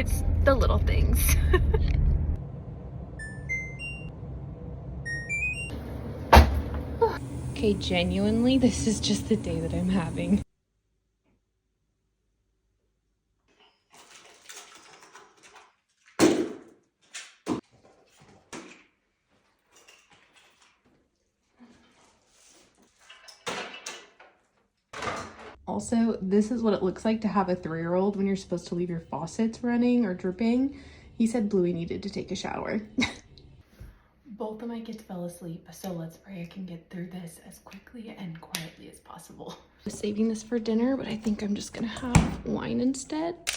It's the little things. Okay, genuinely, this is just the day that I'm having. Also, this is what it looks like to have a 3-year-old when you're supposed to leave your faucets running or dripping. He said Bluey needed to take a shower. Both of my kids fell asleep, so let's pray I can get through this as quickly and quietly as possible. I was saving this for dinner, but I think I'm just gonna have wine instead.